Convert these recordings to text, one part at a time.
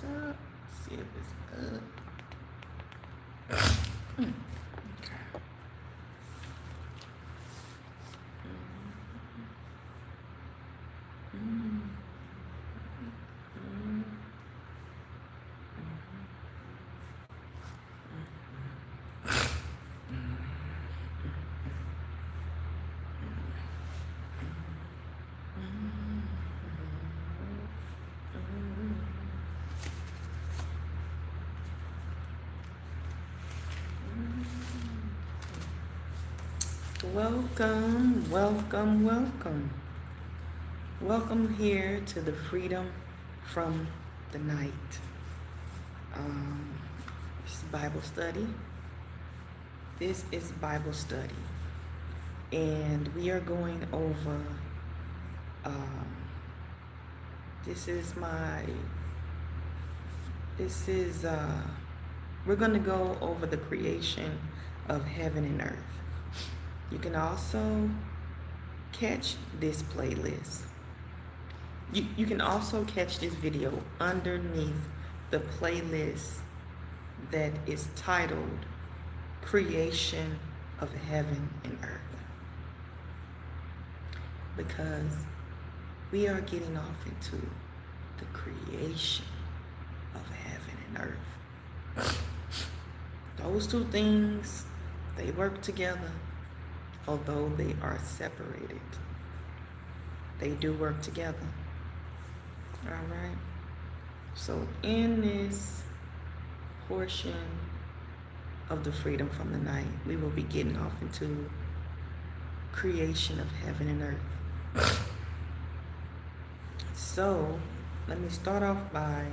up. See if it's up. Welcome, welcome, welcome. Welcome here to the Freedom from the Night. This is Bible study. This is Bible study. And we are going over, we're going to go over the creation of heaven and earth. You can also catch this playlist. You can also catch this video underneath the playlist that is titled Creation of Heaven and Earth. Because we are getting off into the creation of heaven and earth. Those two things, they work together. Although they are separated, they do work together. All right. So in this portion of the Freedom from the Night, we will be getting off into creation of heaven and earth. So let me start off by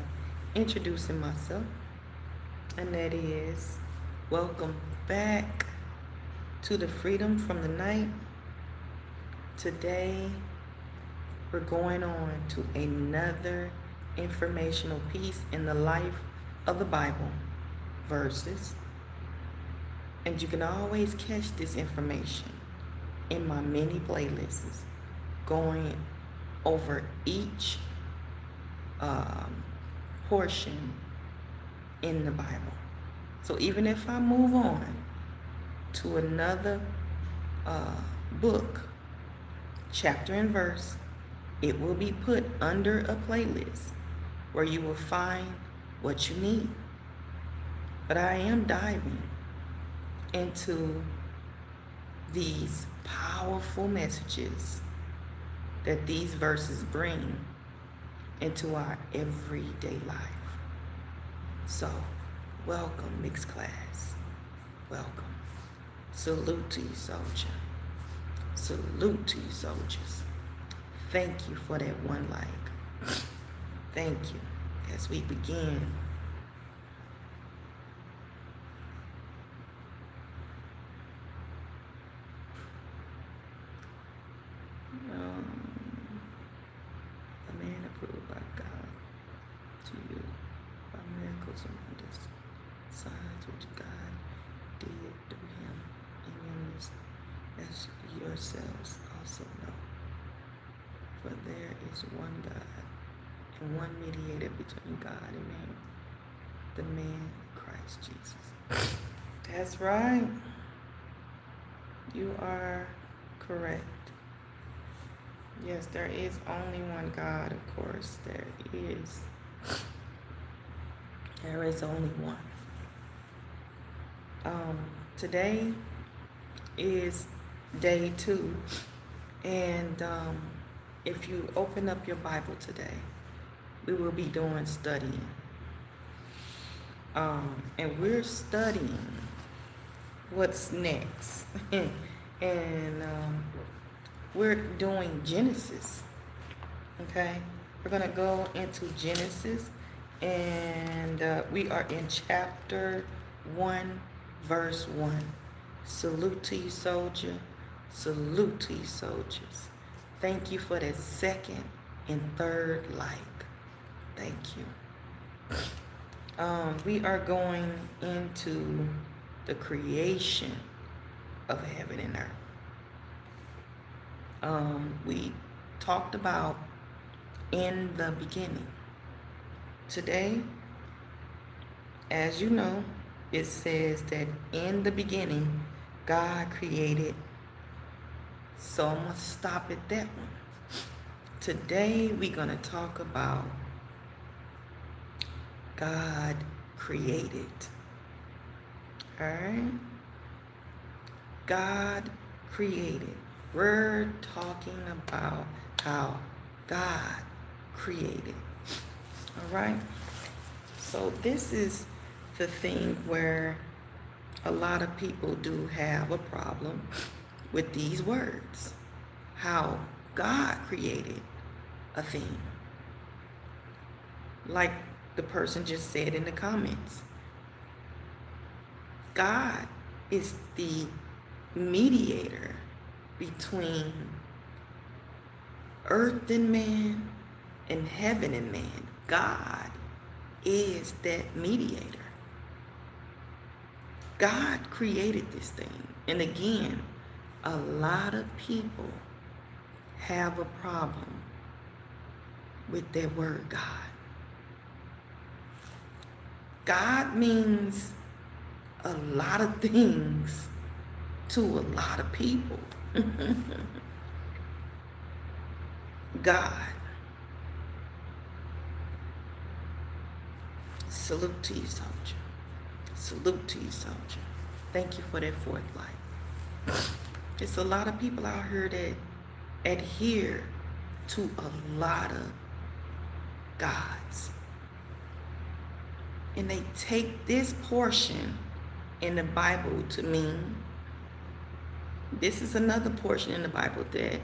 introducing myself, and that is, welcome back to the Freedom from the Night. Today, we're going on to another informational piece in the life of the Bible verses. And you can always catch this information in my many playlists, going over each portion in the Bible. So even if I move on to another book, chapter and verse, it will be put under a playlist where you will find what you need. But I am diving into these powerful messages that these verses bring into our everyday life. So, welcome, mixed class. Welcome. Salute to you, soldier. Salute to you, soldiers. Thank you for that one like. Thank you. As we begin, a man approved by God to you by miracles and wonders, signs which God did through him in your midst, as yourselves also know. For there is one God and one mediator between God and man, the man Christ Jesus. That's right. You are correct. Yes, there is only one God, of course. There is. There is only one. Today is day 2, and if you open up your Bible today, we will be doing studying. And we're studying what's next. And we're doing Genesis. Okay? We're going to go into Genesis, and we are in chapter 1, verse 1. Salute to you, soldier. Salute to you, soldiers. Thank you for that second and third like. Thank you. We are going into the creation of heaven and earth. We talked about in the beginning. Today, As you know, it says that in the beginning, God created. So I'm going to stop at that one. Today, we're going to talk about God created. All right? God created. We're talking about how God created. All right? So this is the thing where a lot of people do have a problem with these words. How God created a thing. Like the person just said in the comments. God is the mediator between earth and man and heaven and man. God is that mediator. God created this thing. And again, a lot of people have a problem with that word God. God means a lot of things to a lot of people. God. Salute to you, soldier. Salute to you, soldier. Thank you for that fourth life. It's a lot of people out here that adhere to a lot of gods. And they take this portion in the Bible to mean, this is another portion in the Bible that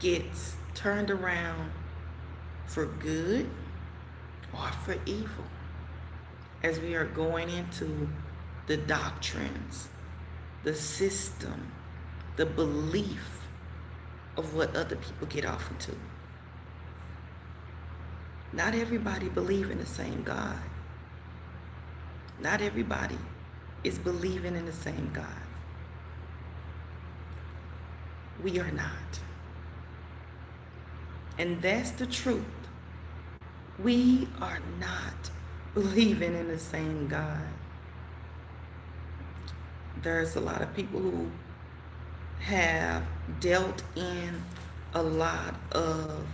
gets turned around for good or for evil as we are going into the doctrines, the system, the belief of what other people get off into. Not everybody believes in the same God. Not everybody is believing in the same God. We are not. And that's the truth. We are not believing in the same God. There's a lot of people who have dealt in a lot of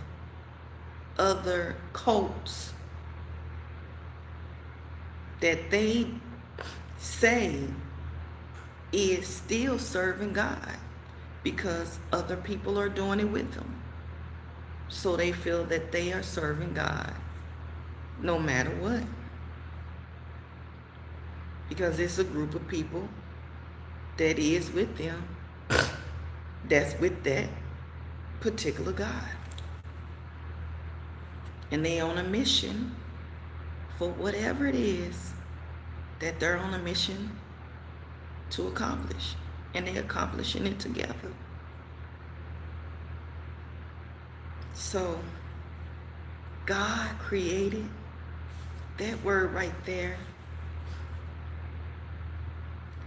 other cults that they say is still serving God because other people are doing it with them. So they feel that they are serving God no matter what. Because it's a group of people that is with them, that's with that particular God. And they on a mission for whatever it is that they're on a mission to accomplish. And they're accomplishing it together. So, God created, that word right there,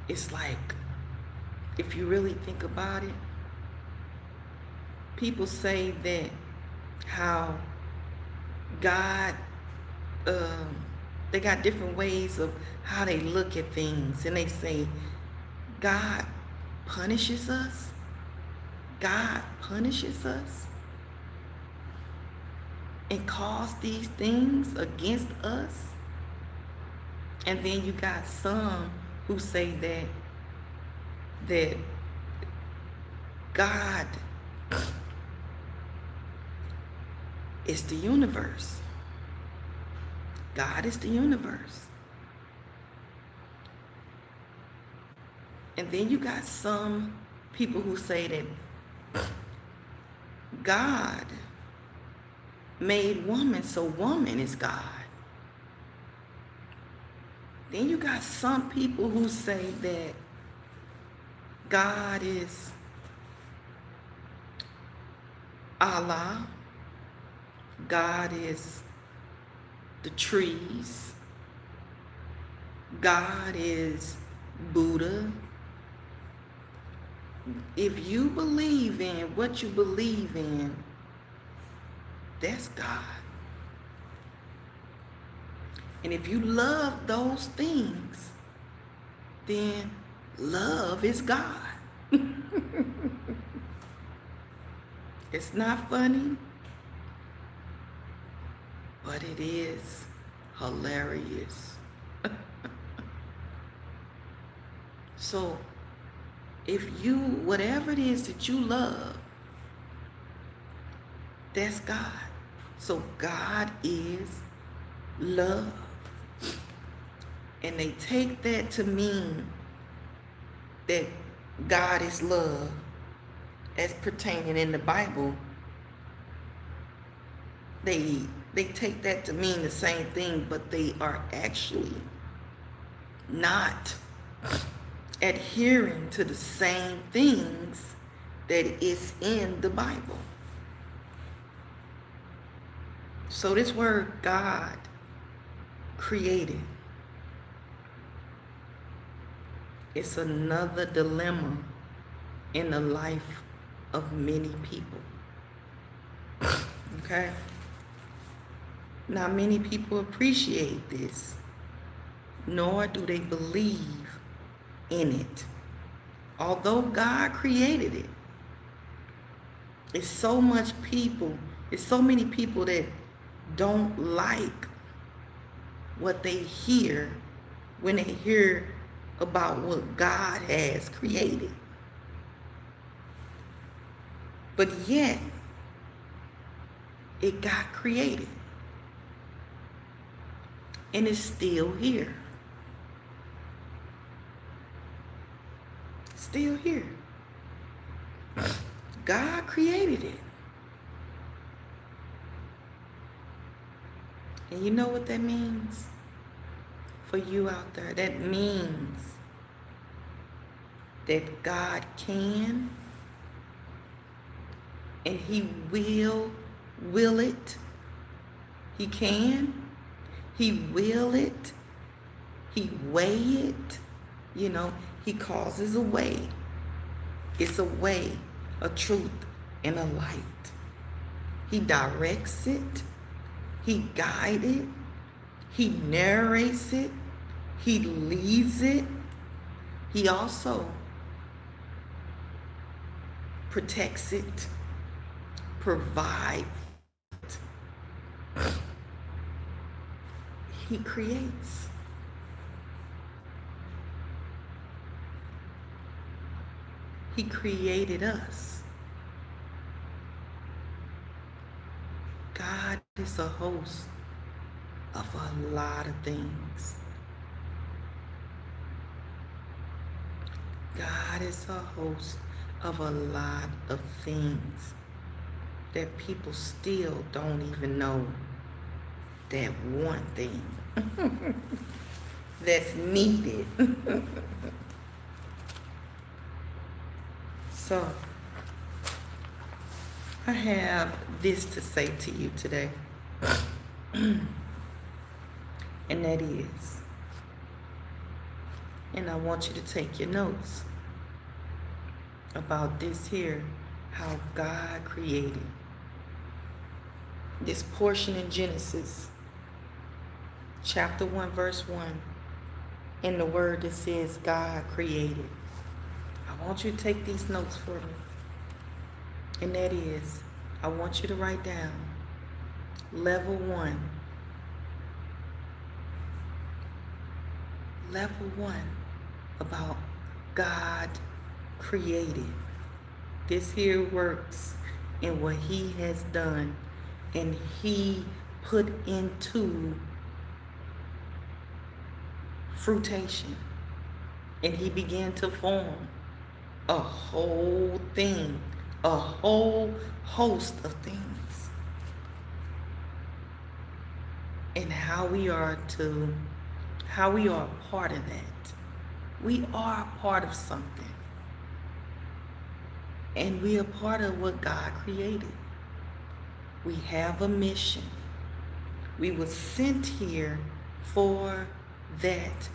it's like, if you really think about it, people say that how God, they got different ways of how they look at things, and they say God punishes us. God punishes us and cause these things against us. And then you got some who say that God is the universe. God is the universe. And then you got some people who say that God made woman, so woman is God. Then you got some people who say that God is Allah, God is the trees, God is Buddha. If you believe in what you believe in, that's God. And if you love those things, then love is God. It's not funny, but it is hilarious. So if you, whatever it is that you love, that's God. So God is love. And they take that to mean that God is love as pertaining in the Bible. They take that to mean the same thing, but they are actually not adhering to the same things that is in the Bible. So this word God created, it's another dilemma in the life of many people. Okay? Now, many people appreciate this, nor do they believe in it. Although God created it, it's so many people that don't like what they hear when they hear about what God has created. But yet, it got created. And it's still here. Still here. God created it. And you know what that means for you out there? That means that God can and He will it. He can, He will it, He weigh it, He causes a way. It's a way, a truth, and a light. He directs it, He guides it, He narrates it, He leads it. He also protects it, provides it. He creates. He created us. God is a host of a lot of things. God is a host of a lot of things that people still don't even know that one thing that's needed. So, I have this to say to you today. And that is, and I want you to take your notes about this here, how God created. This portion in Genesis, chapter 1, verse 1, in the word that says God created. I want you to take these notes for me. And that is, I want you to write down level 1. Level 1 about God created. This here works in what He has done, and He put into fruition, and He began to form a whole thing, a whole host of things, and how we are a part of that. We are a part of something, and we are part of what God created. We have a mission. We were sent here for that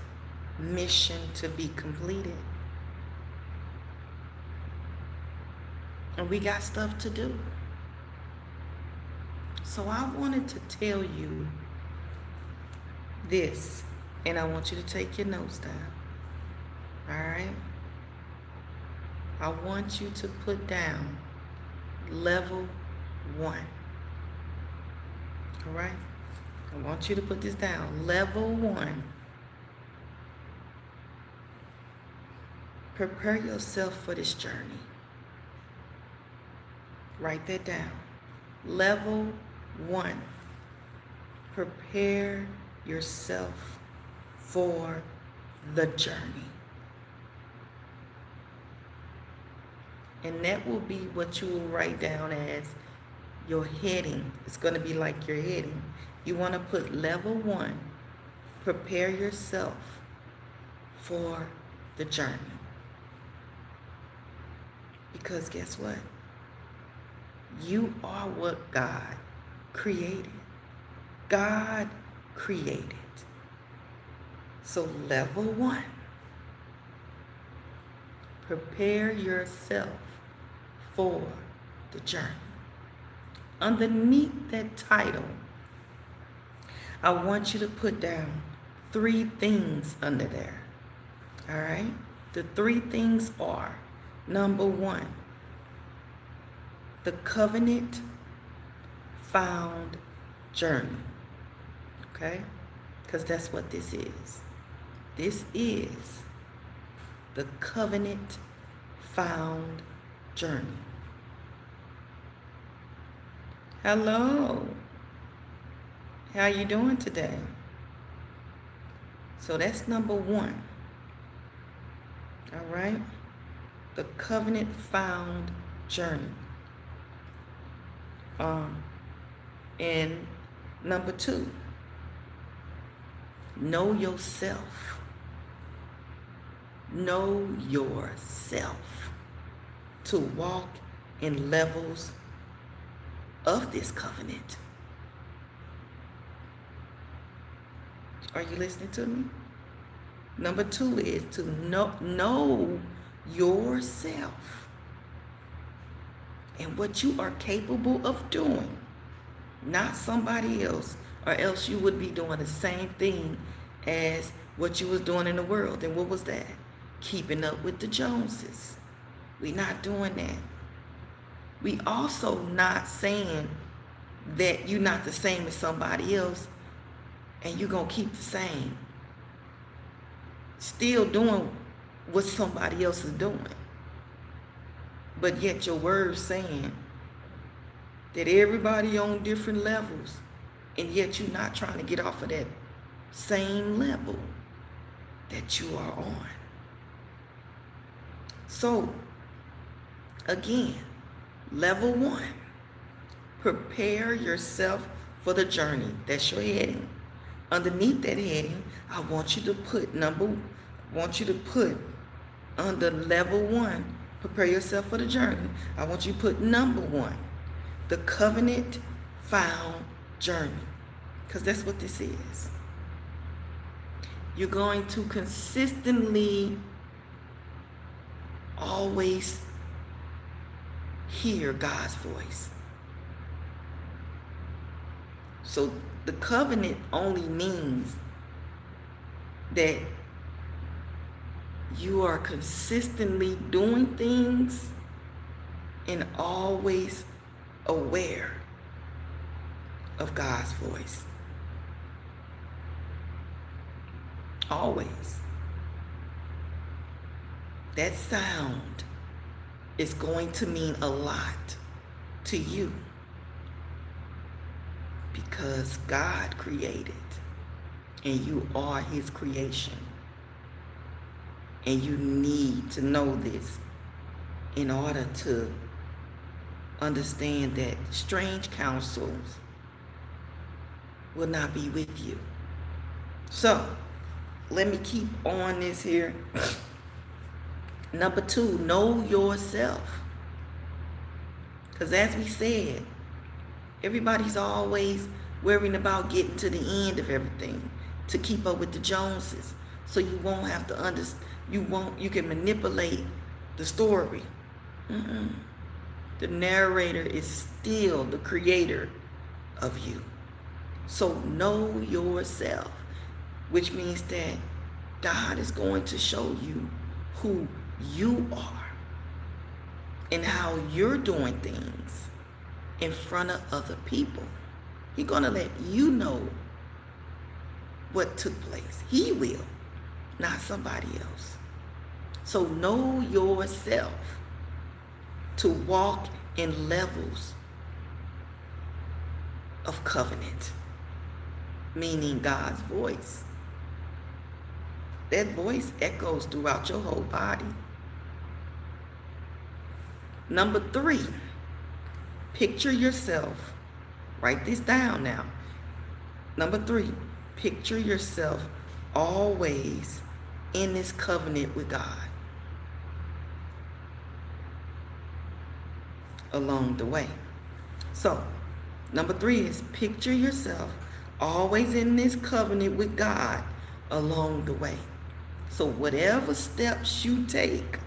mission to be completed. And we got stuff to do. So I wanted to tell you this, and I want you to take your notes down. All right? I want you to put down level 1. All right? I want you to put this down. Level 1. Prepare yourself for this journey. Write that down. Level 1. Prepare yourself for the journey. And that will be what you will write down as your heading. It's going to be like your heading. You want to put level 1. Prepare yourself for the journey. Because guess what? You are what God created. God created. So level 1. Prepare yourself for the journey. Underneath that title, I want you to put down 3 things under there. All right? The 3 things are, number 1, the covenant found journey. Okay? Because that's what this is. This is the covenant found journey. Hello. How you doing today? So that's number 1. All right? The covenant found journey. And number 2, know yourself. Know yourself to walk in levels of this covenant. Are you listening to me? Number 2 is to know yourself and what you are capable of doing, not somebody else, or else you would be doing the same thing as what you was doing in the world. And what was that? Keeping up with the Joneses. We're not doing that. We also not saying that you're not the same as somebody else and you're going to keep the same. Still doing what somebody else is doing. But yet your word's saying that everybody on different levels, and yet you're not trying to get off of that same level that you are on. So, again, level 1, prepare yourself for the journey. That's your heading. Underneath that heading, I want you to put under level 1, prepare yourself for the journey. I want you to put number 1, the covenant found journey. Because that's what this is. You're going to consistently always hear God's voice. So the covenant only means that you are consistently doing things and always aware of God's voice. Always. That sound is going to mean a lot to you because God created and you are His creation. And you need to know this in order to understand that strange counsels will not be with you. So, let me keep on this here. Number 2, know yourself. Because as we said, everybody's always worrying about getting to the end of everything to keep up with the Joneses. So you won't have to understand. You can manipulate the story. The narrator is still the creator of you. So know yourself. which means that God is going to show you who you are and how you're doing things in front of other people. He's going to let you know what took place. He will, not somebody else. So know yourself to walk in levels of covenant, meaning God's voice. That voice echoes throughout your whole body. Number 3, picture yourself. Write this down now. Number 3, picture yourself always in this covenant with God along the way. So, number 3 is picture yourself always in this covenant with God along the way. So whatever steps you take,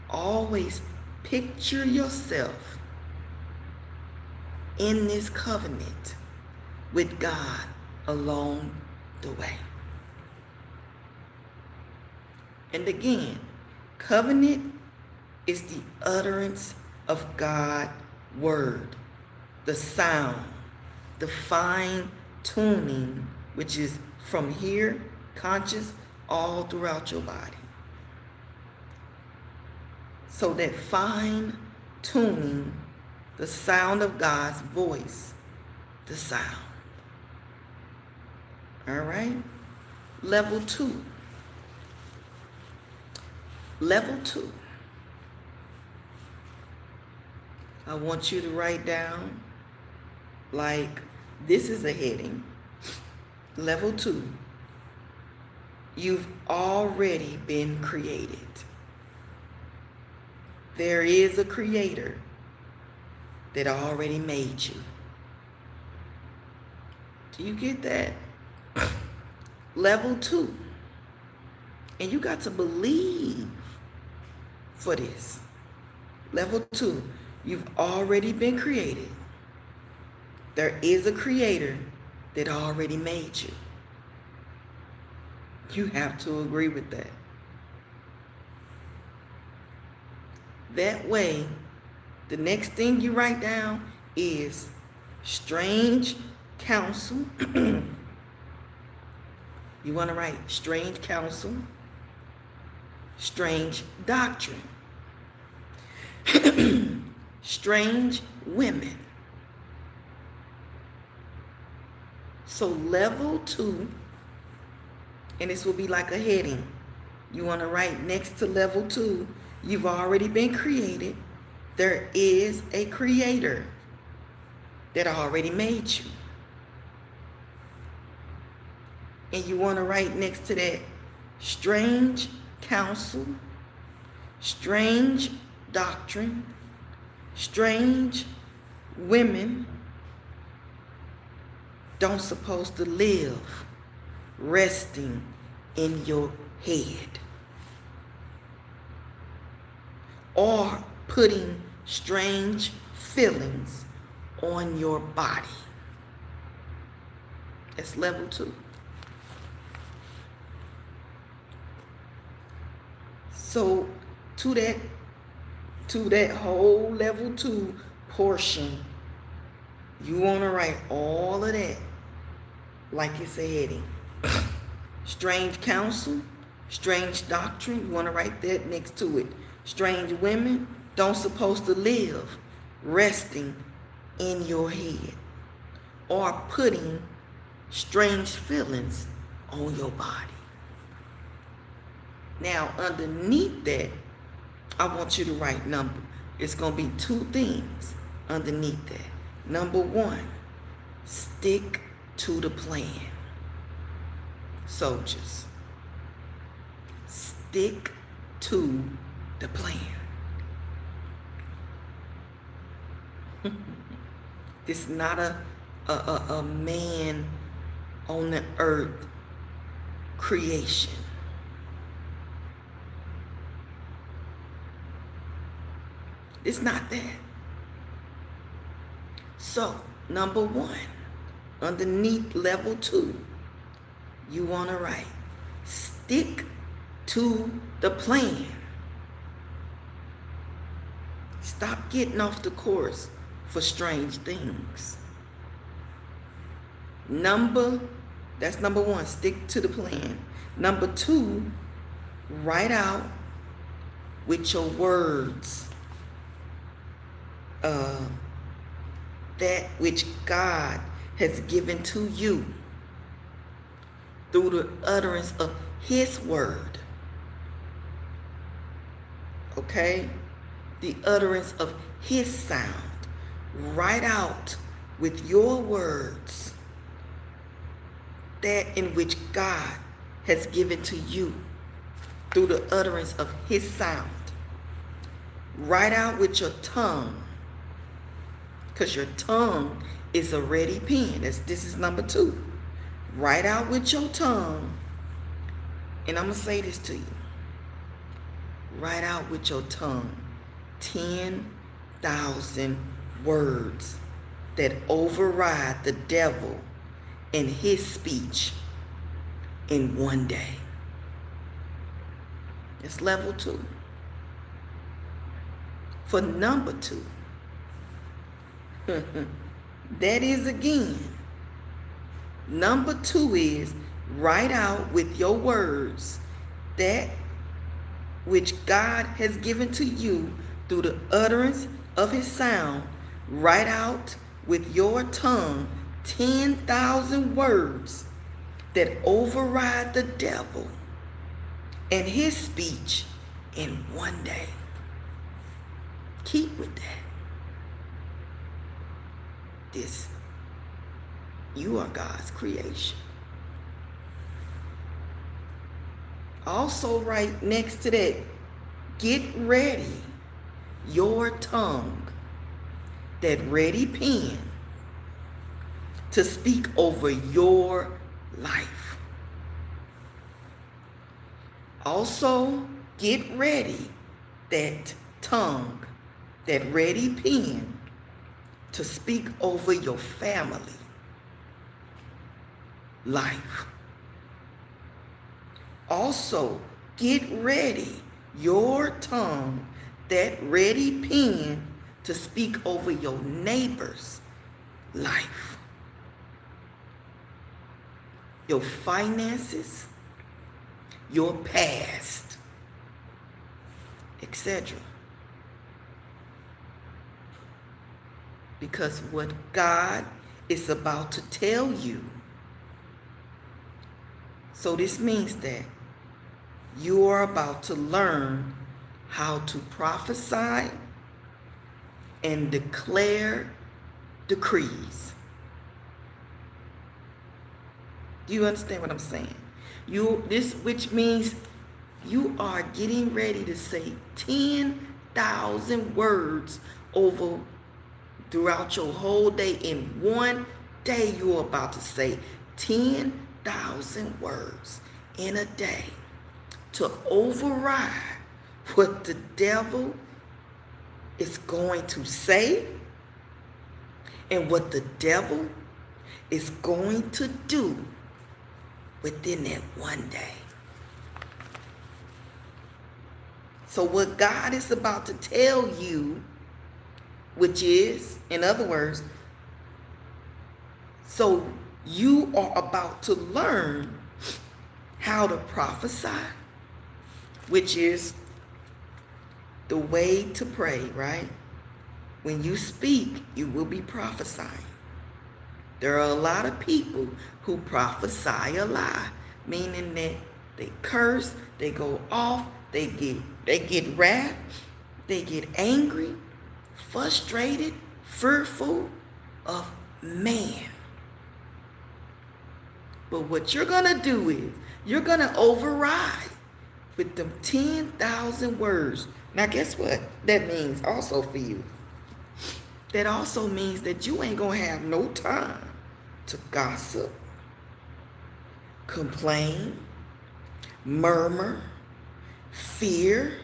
always picture yourself in this covenant with God along the way. And again, covenant is the utterance of God's word, the sound, the fine tuning, which is from here, conscious, all throughout your body. So that fine tuning, the sound of God's voice, the sound. All right? Level 2. Level 2. I want you to write down, like, this is a heading. Level 2. You've already been created. There is a creator that already made you. Do you get that? Level 2. And you got to believe for this. Level 2. You've already been created. There is a creator that already made you. You have to agree with that. That way, the next thing you write down is strange counsel. You want to write strange counsel, strange doctrine, strange women. So level 2, and this will be like a heading. You want to write next to level 2, you've already been created. There is a creator that already made you. And you want to write next to that strange counsel, strange doctrine, strange women don't supposed to live resting in your head or putting strange feelings on your body. That's level 2. So to that whole level 2 portion, you want to write all of that like it's a heading. Strange counsel, strange doctrine, you want to write that next to it. Strange women don't supposed to live resting in your head or putting strange feelings on your body. Now, underneath that, I want you to write number. It's going to be 2 things underneath that. Number 1, stick to the plan. Soldiers, stick to the plan. This is not a man on the earth creation. It's not that. So, number 1, underneath level 2, you want to write. Stick to the plan. Stop getting off the course for strange things. That's number one, stick to the plan. Number two, write out with your words that which God has given to you through the utterance of His word. Okay? The utterance of His sound. Write out with your words that in which God has given to you through the utterance of His sound. Write out with your tongue, because your tongue is a ready pen. This is number two. Write out with your tongue, and I'm going to say this to you. Write out with your tongue 10,000 words that override the devil and his speech in one day. It's level 2. For number 2, that is again, number 2 is write out with your words that which God has given to you through the utterance of His sound. Write out with your tongue 10,000 words that override the devil and his speech in one day. Keep with that. You are God's creation. Also, right next to that, get ready your tongue, that ready pen, to speak over your life. Also, get ready that tongue, that ready pen, to speak over your family life. Also, get ready your tongue, that ready pen, to speak over your neighbor's life, your finances, your past, etc. Because what God is about to tell you, so this means that you are about to learn how to prophesy and declare decrees. Do you understand what I'm saying? Which means you are getting ready to say 10,000 words over throughout your whole day. In one day, you're about to say 10,000 words in a day to override what the devil is going to say and what the devil is going to do within that one day. So what God is about to tell you, which is, in other words, so you are about to learn how to prophesy, which is the way to pray, right? When you speak, you will be prophesying. There are a lot of people who prophesy a lie, meaning that they curse, they go off, they get wrath, they get angry, frustrated, fearful of man. But what you're going to do is you're going to override with them 10,000 words. Now, guess what that means also for you? That also means that you ain't going to have no time to gossip, complain, murmur, fear,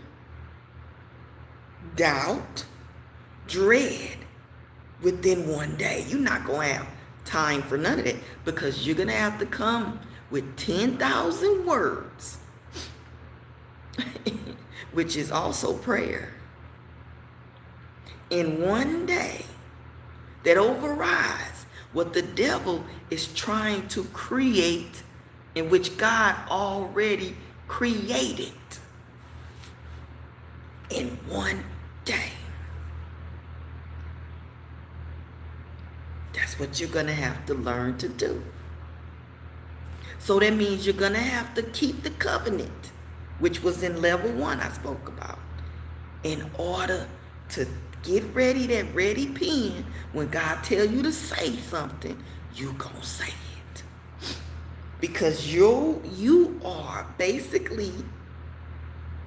doubt, dread within one day. You're not going to have time for none of that, because you're going to have to come with 10,000 words, which is also prayer, in one day that overrides what the devil is trying to create, in which God already created in one day. That's what you're going to have to learn to do. So that means you're going to have to keep the covenant, which was in level 1 I spoke about, in order to get ready, that ready pen. When God tell you to say something, you going to say it. Because you are basically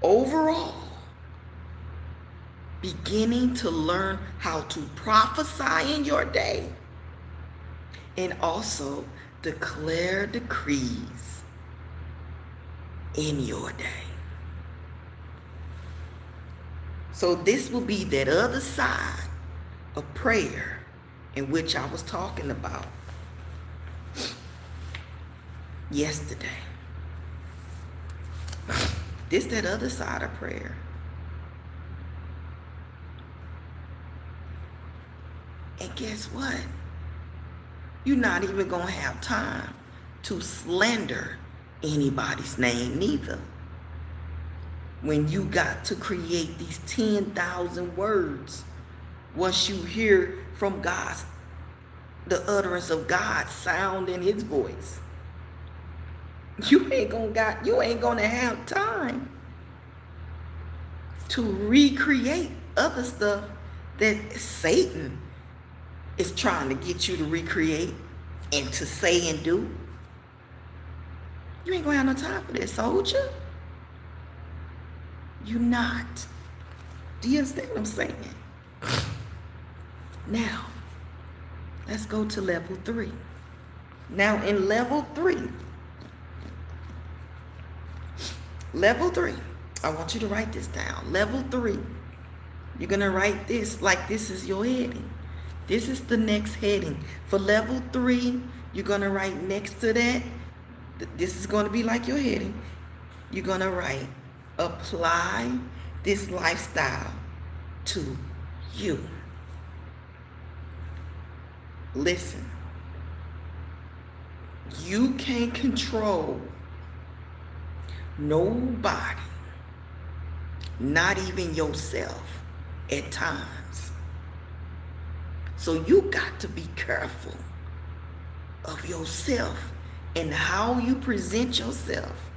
overall beginning to learn how to prophesy in your day and also declare decrees in your day. So this will be that other side of prayer in which I was talking about yesterday. This that other side of prayer. And guess what? You're not even going to have time to slander anybody's name neither. When you got to create these 10,000 words, once you hear from God's, the utterance of God's sound in his voice, you ain't gonna have time to recreate other stuff that Satan is trying to get you to recreate and to say and do. You ain't gonna have no time for that, soldier. You not. Do you understand what I'm saying? Now, let's go to level 3. Now in level 3, I want you to write this down. Level 3, you're gonna write this like this is your heading. This is the next heading. For level 3, you're gonna write next to that, this is gonna be like your heading. You're gonna write, apply this lifestyle to you. Listen, you can't control nobody, not even yourself at times. So you got to be careful of yourself and how you present yourself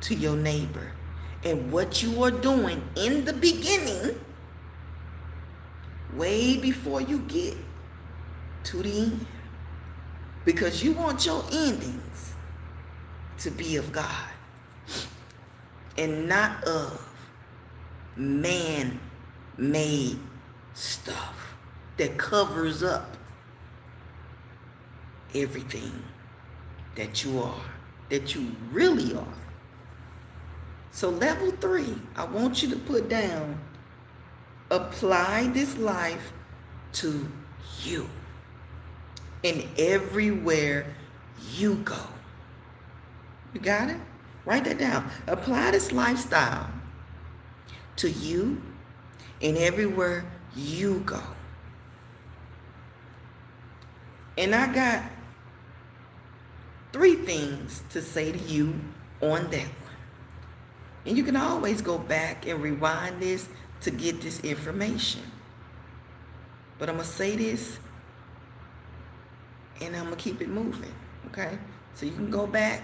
to your neighbor and what you are doing in the beginning, way before you get to the end. Because you want your endings to be of God and not of man-made stuff that covers up everything that you are, that you really are. So level 3, I want you to put down, apply this life to you and everywhere you go. You got it? Write that down. Apply this lifestyle to you and everywhere you go. And I got 3 things to say to you on that one. And you can always go back and rewind this to get this information. But I'm going to say this and I'm going to keep it moving, okay? So you can go back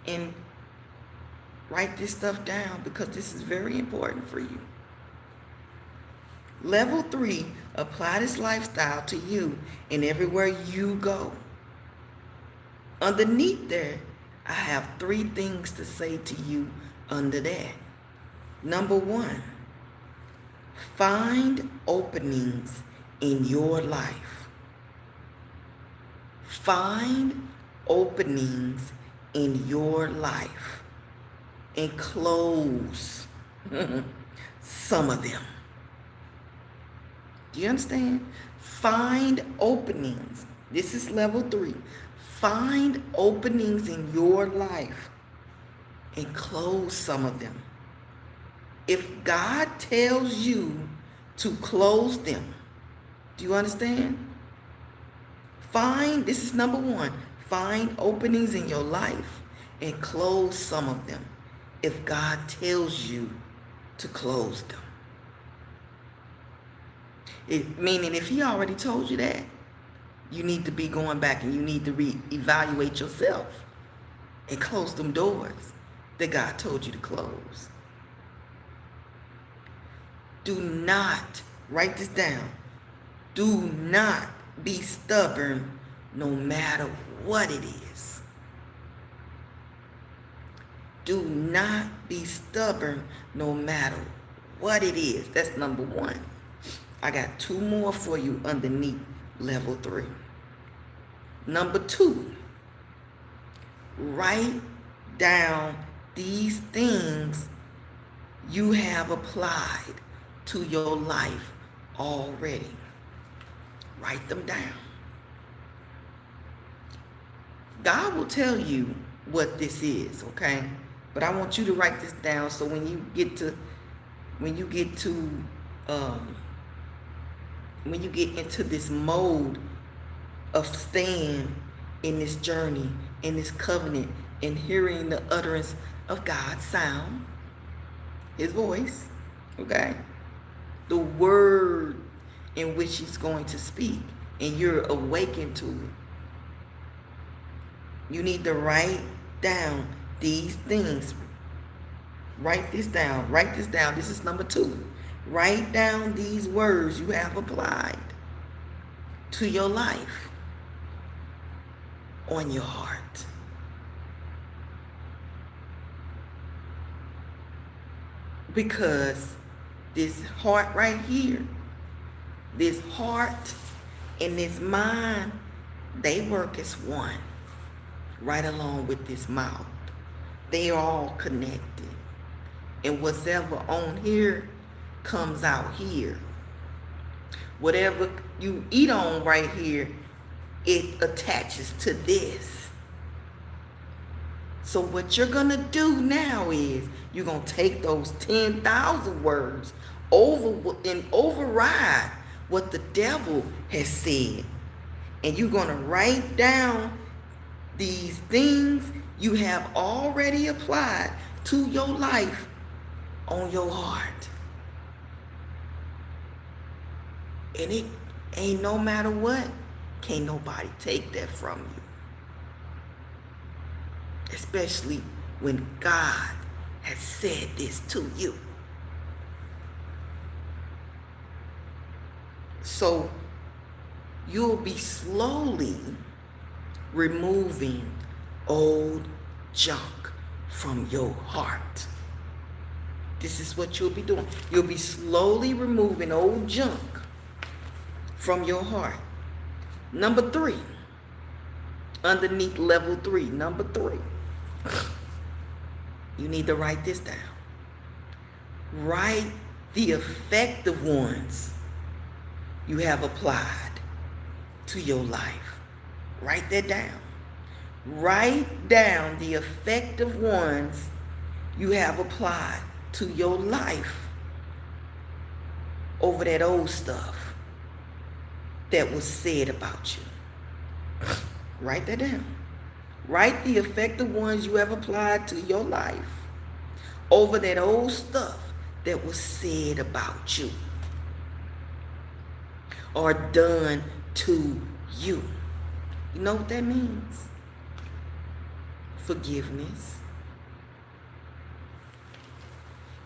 and write this stuff down because this is very important for you. Level 3, apply this lifestyle to you and everywhere you go. Underneath there, I have 3 things to say to you under that. Number 1, find openings in your life. Find openings in your life and close some of them. Do you understand? Find openings This is level 3. Find openings in your life and close some of them. If God tells you to close them, do you understand? This is number 1, find openings in your life and close some of them if God tells you to close them. Meaning if he already told you that, you need to be going back and you need to reevaluate yourself and close them doors that God told you to close. Do not, write this down, do not be stubborn no matter what it is. Do not be stubborn no matter what it is. That's number 1. I got 2 more for you underneath level 3. Number 2, write down these things you have applied to your life already. Write them down. God will tell you what this is, okay? But I want you to write this down so when you get into this mode of staying in this journey, in this covenant, and hearing the utterance of God's sound, his voice, okay? The word in which he's going to speak, and you're awakened to it. You need to write down these things. Write this down. Write this down. This is number 2. Write down these words you have applied to your life on your heart. Because this heart right here, this heart and this mind, they work as one, right along with this mouth. They are all connected. And whatever on here comes out here. Whatever you eat on right here, it attaches to this. So what you're going to do now is you're going to take those 10,000 words and override what the devil has said. And you're going to write down these things you have already applied to your life on your heart. And it ain't, no matter what, can't nobody take that from you. Especially when God has said this to you. So you'll be slowly removing old junk from your heart. This is what you'll be doing. You'll be slowly removing old junk from your heart. Number 3, underneath level 3, number 3, you need to write this down. Write the effective ones you have applied to your life. Write that down. Write down the effective ones you have applied to your life over that old stuff that was said about you. Write that down. Write the effective ones you have applied to your life over that old stuff that was said about you or done to you. You know what that means? Forgiveness.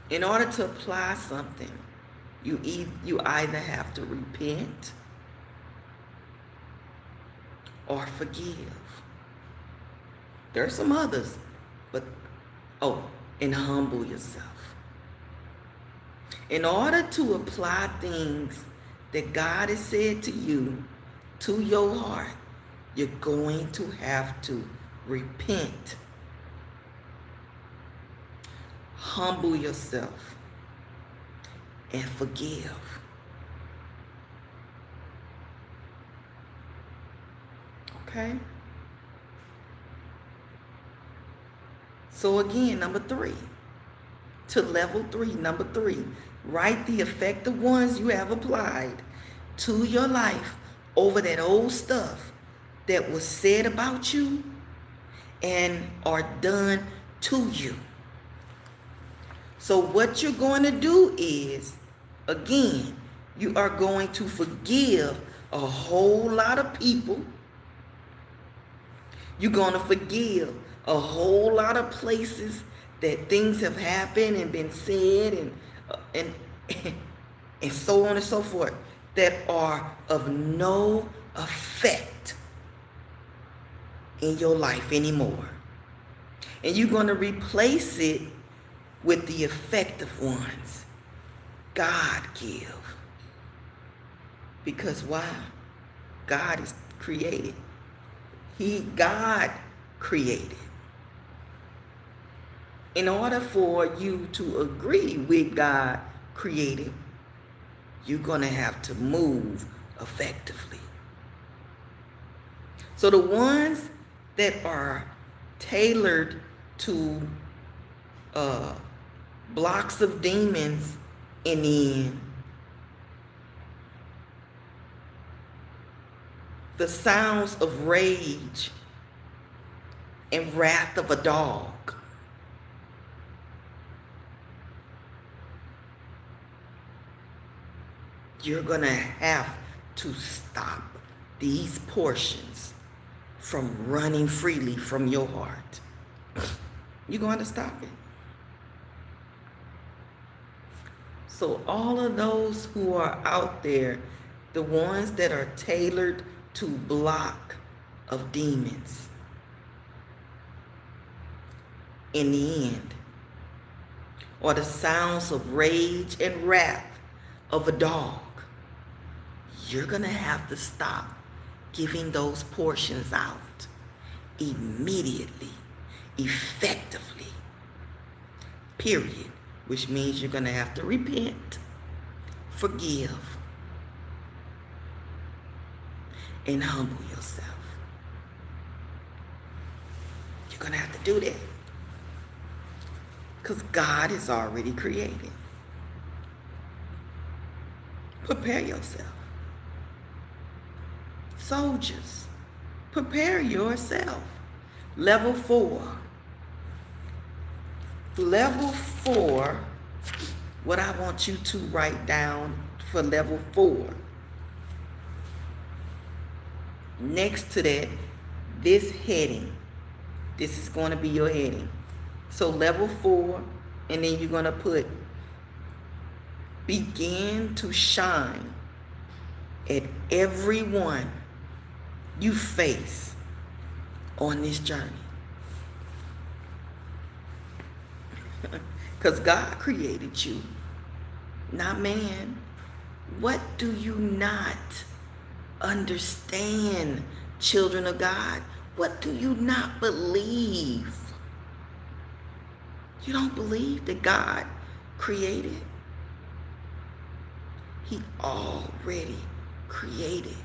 In order to apply something, you either have to repent or forgive. There are some others, but and humble yourself. In order to apply things that God has said to you to your heart, you're going to have to repent, humble yourself, and forgive. Okay? So again, number 3. To level 3, number 3. Write the effective ones you have applied to your life over that old stuff that was said about you and are done to you. So what you're going to do is, again, you are going to forgive a whole lot of people. You're going to forgive a whole lot of places that things have happened and been said and and so on and so forth that are of no effect in your life anymore. And you're going to replace it with the effective ones God give. Because why? God is created. God created. In order for you to agree with God created, you're going to have to move effectively. So the ones that are tailored to blocks of demons in the end, the sounds of rage and wrath of a dog, you're going to have to stop these portions from running freely from your heart. You're going to stop it. So all of those who are out there, the ones that are tailored to block of demons, in the end, or the sounds of rage and wrath of a dog, you're going to have to stop giving those portions out immediately, effectively, period. Which means you're going to have to repent, forgive, and humble yourself. You're going to have to do that. Because God is already created. Prepare yourself. Soldiers, prepare yourself. Level 4. Level 4, what I want you to write down for level 4. Next to that, this heading. This is going to be your heading. So level 4, and then you're going to put, begin to shine at everyone you face on this journey. Because God created you, not man. What do you not understand, children of God? What do you not believe? You don't believe that God created? He already created.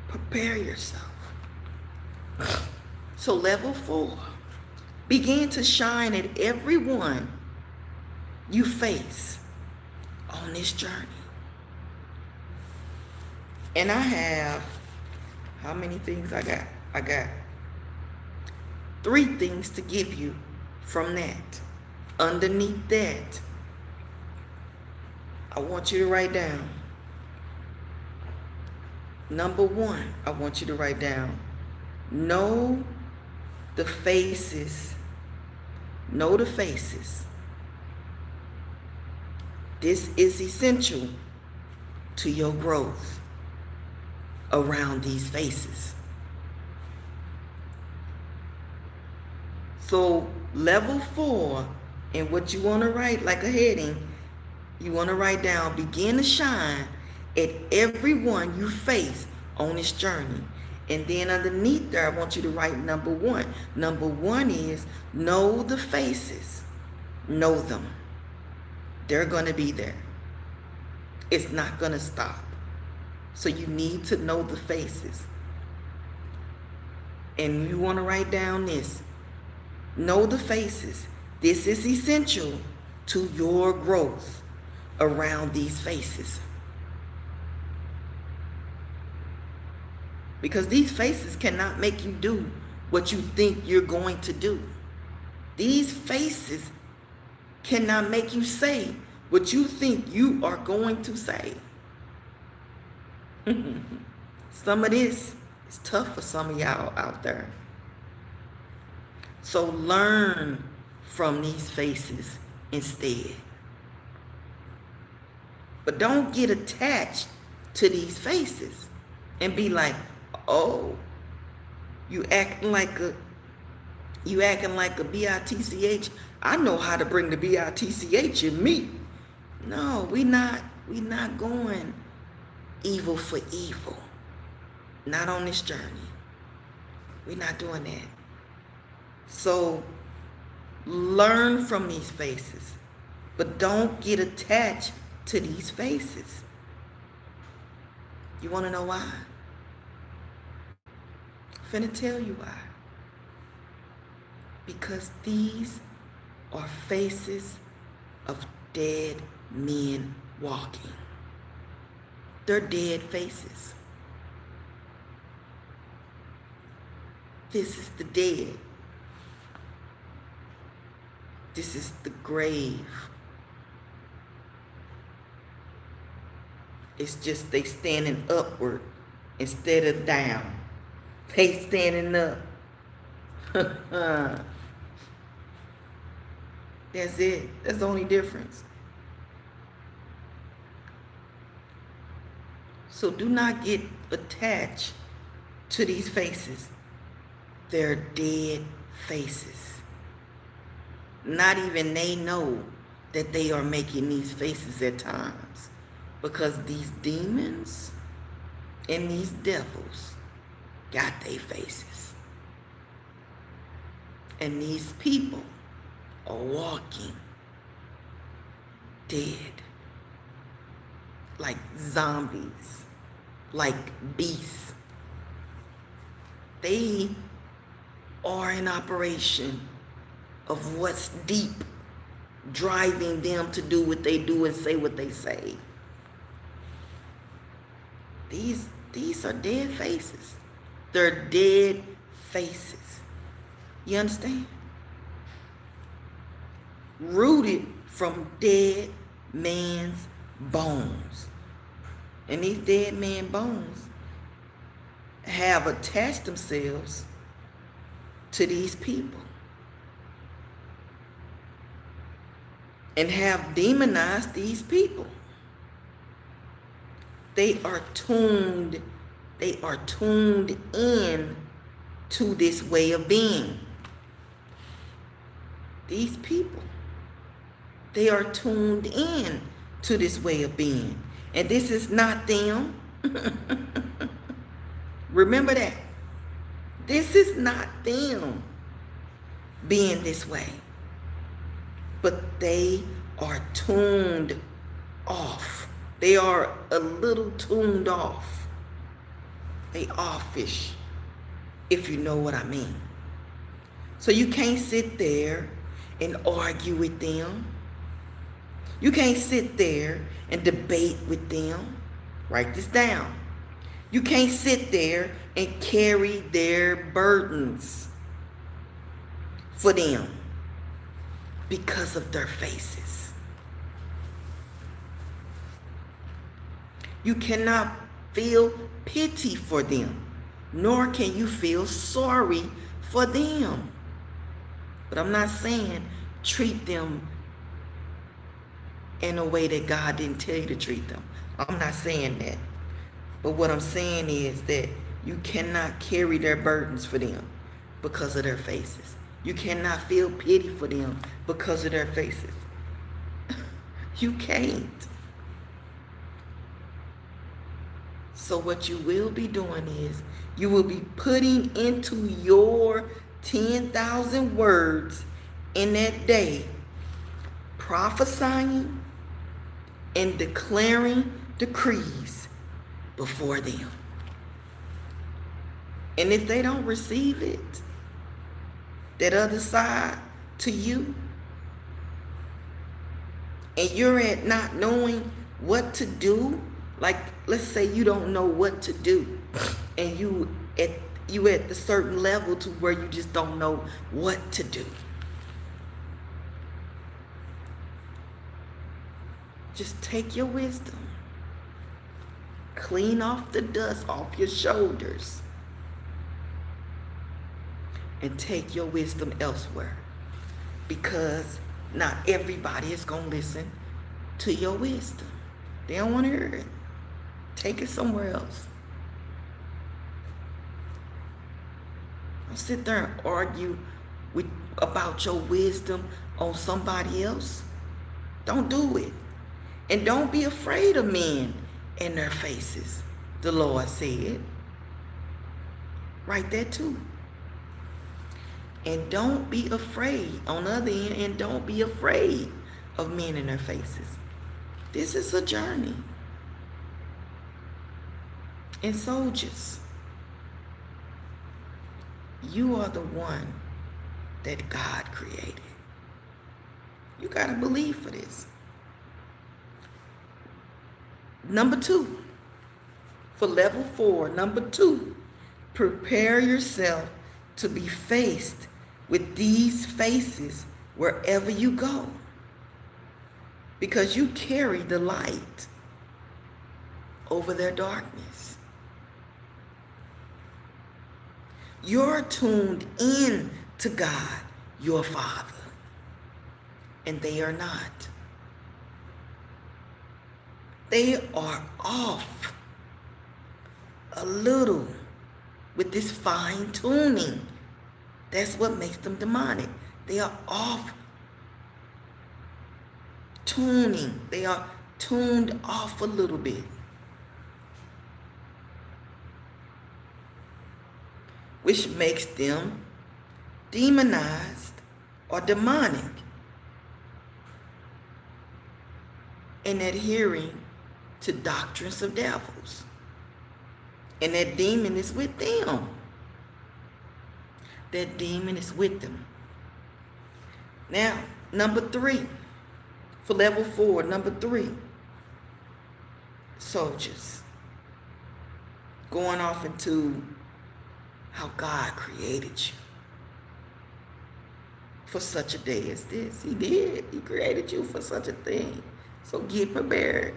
Prepare yourself. So level 4. Begin to shine at everyone you face on this journey. And I have, how many things I got? I got 3 things to give you from that. Underneath that, I want you to write down. Number 1, I want you to write down, know the faces. Know the faces. This is essential to your growth around these faces. So level 4, and what you want to write like a heading, you want to write down, begin to shine at everyone you face on this journey. And then underneath there, I want you to write number 1. Number 1 is know the faces. Know them. They're going to be there. It's not going to stop. So you need to know the faces. And you want to write down this. Know the faces. This is essential to your growth around these faces. Because these faces cannot make you do what you think you're going to do. These faces cannot make you say what you think you are going to say. Some of this is tough for some of y'all out there. So learn from these faces instead. But don't get attached to these faces and be like, oh, you acting like a bitch. I know how to bring the bitch in me. No, we not going evil for evil. Not on this journey. We're not doing that. So learn from these faces, but don't get attached to these faces. You want to know why? I'm finna tell you why. Because these are faces of dead men walking. They're dead faces. This is the dead. This is the grave. It's just they standing upward instead of down. They standing up. That's it. That's the only difference. So do not get attached to these faces. They're dead faces. Not even they know that they are making these faces at times, because these demons and these devils got their faces. And these people are walking dead, like zombies, like beasts. They are in operation of what's deep, driving them to do what they do and say what they say. These are dead faces. They're dead faces. You understand? Rooted from dead man's bones. And these dead man bones have attached themselves to these people and have demonized these people. They are tuned in to this way of being. These people, they are tuned in to this way of being. And this is not them. Remember that. This is not them being this way. But they are tuned off. They are a little tuned off. They offish, if you know what I mean. So you can't sit there and argue with them. You can't sit there and debate with them. Write this down. You can't sit there and carry their burdens for them because of their faces. You cannot feel pity for them, nor can you feel sorry for them. But I'm not saying treat them in a way that God didn't tell you to treat them. I'm not saying that. But what I'm saying is that you cannot carry their burdens for them because of their faces. You cannot feel pity for them because of their faces. You can't. So what you will be doing is you will be putting into your 10,000 words in that day, prophesying and declaring decrees before them. And if they don't receive it, that other side to you, and you're at not knowing what to do, like let's say you don't know what to do, and you at the certain level to where you just don't know what to do. Just take your wisdom, clean off the dust off your shoulders, and take your wisdom elsewhere, because not everybody is going to listen to your wisdom. They don't want to hear it. Take it somewhere else. Don't sit there and argue about your wisdom on somebody else. Don't do it. And don't be afraid of men in their faces, the Lord said. Write that too. And don't be afraid, on the other end, and don't be afraid of men in their faces. This is a journey. And soldiers, you are the one that God created. You got to believe for this. Number 2, for level 4, number 2, prepare yourself to be faced with these faces wherever you go, because you carry the light over their darkness. You're tuned in to God, your Father, and they are not. They are off a little with this fine tuning. That's what makes them demonic. They are off tuning. They are tuned off a little bit. Which makes them demonized or demonic and adhering to doctrines of devils. And that demon is with them. That demon is with them. Now, number 3, for level 4, number 3, soldiers. Going off into how God created you for such a day as this. He did. He created you for such a thing. So get prepared.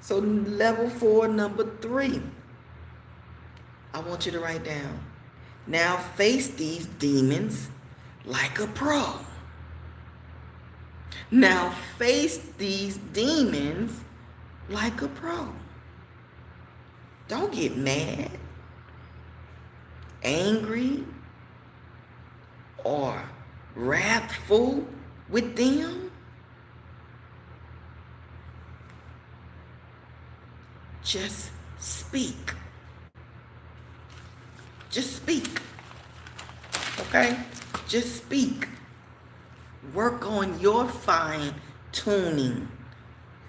So level 4, number 3, I want you to write down. Now face these demons like a pro. Now face these demons like a pro. Don't get mad, angry, or wrathful with them. Just speak. Just speak. Okay? Just speak. Work on your fine tuning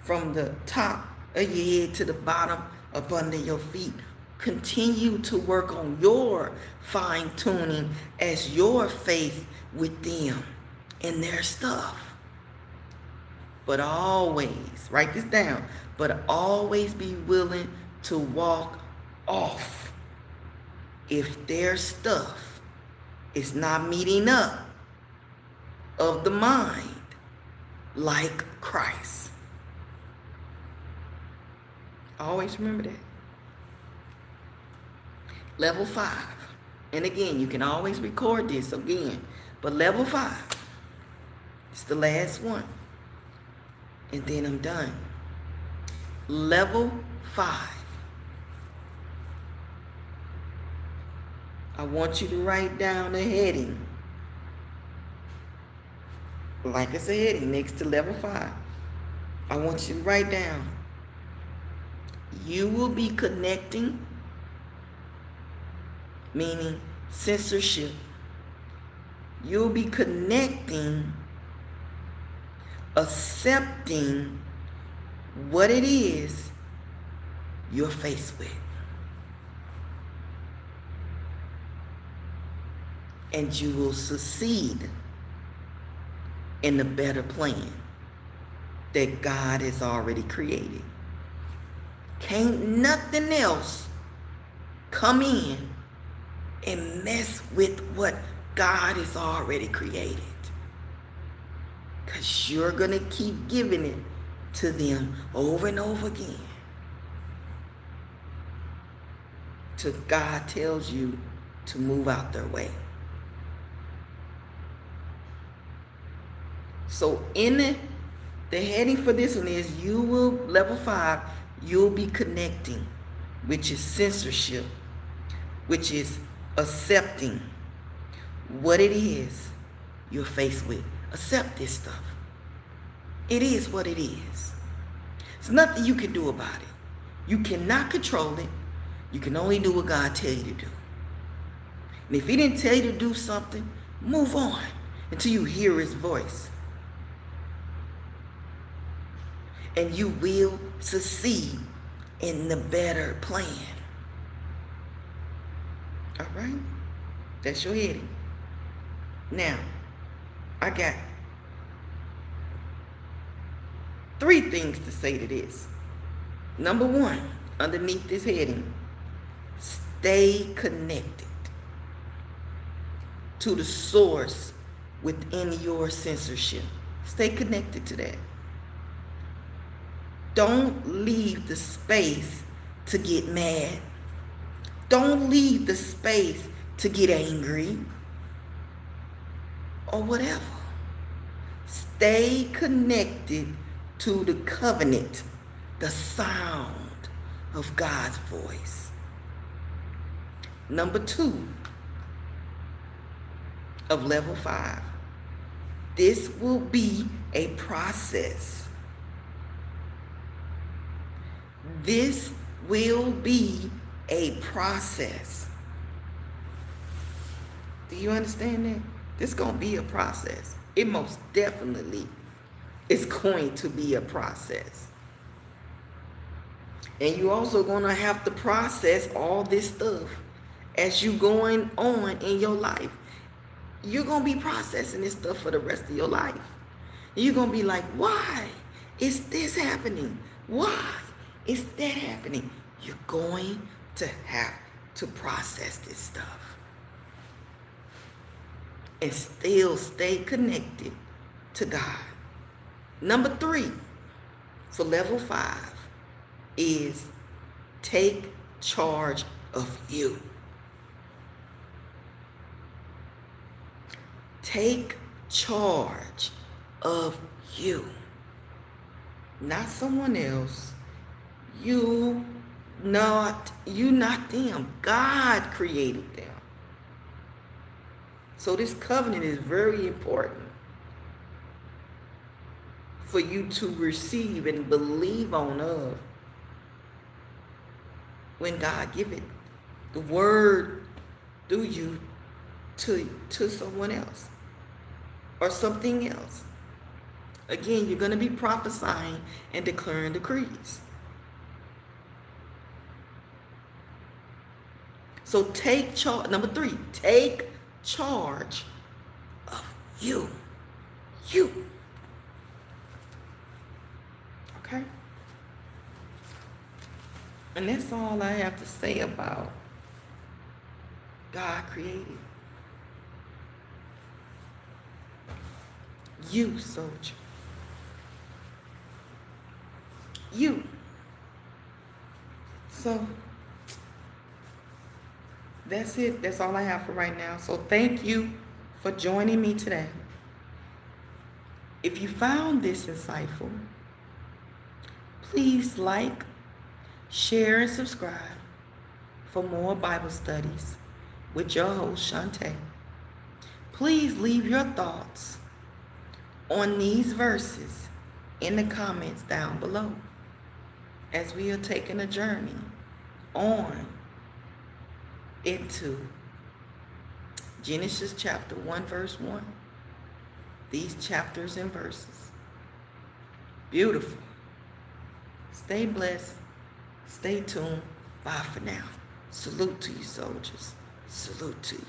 from the top of your head to the bottom up under your feet. Continue to work on your fine tuning as your faith with them and their stuff. But always, write this down, but always be willing to walk off if their stuff is not meeting up of the mind like Christ. Always remember that. Level 5. And again, you can always record this again. But level 5. It's the last one. And then I'm done. Level 5. I want you to write down a heading. Like it's a heading next to level 5. I want you to write down. You will be connecting, meaning censorship. You'll be connecting, accepting what it is you're faced with. and you will succeed in the better plan that God has already created. Can't nothing else come in and mess with what God has already created. Because you're going to keep giving it to them over and over again. Till God tells you to move out their way. So in the heading for this one is you will, level 5, you'll be connecting, which is censorship, which is accepting what it is you're faced with. Accept this stuff. It is what it is. There's nothing you can do about it. You cannot control it. You can only do what God tells you to do. And if he didn't tell you to do something, move on until you hear his voice. And you will succeed in the better plan. All right? That's your heading. Now, I got 3 things to say to this. Number 1, underneath this heading, stay connected to the source within your censorship. Stay connected to that. Don't leave the space to get mad. Don't leave the space to get angry or whatever. Stay connected to the covenant, the sound of God's voice. Number 2 of level 5. This will be a process. This will be a process. Do you understand that? This is going to be a process. It most definitely is going to be a process. And you're also going to have to process all this stuff as you going on in your life. You're going to be processing this stuff for the rest of your life. And you're going to be like, why is this happening? Why is that happening? You're going to have to process this stuff. And still stay connected to God. Number 3 for level 5 is take charge of you. Take charge of you. Not someone else. You not them. God created them. So this covenant is very important for you to receive and believe on of when God give it the word through you to someone else or something else. Again, you're going to be prophesying and declaring decrees. So take charge. Number 3, take charge of you. You. Okay? And that's all I have to say about God created. You, soldier. You. So that's it. That's all I have for right now. So thank you for joining me today. If you found this insightful, please like, share, and subscribe for more Bible studies with your host, Shontey. Please leave your thoughts on these verses in the comments down below as we are taking a journey on into Genesis chapter 1 verse 1. These chapters and verses. Beautiful. Stay blessed. Stay tuned. Bye for now. Salute to you, soldiers. Salute to you.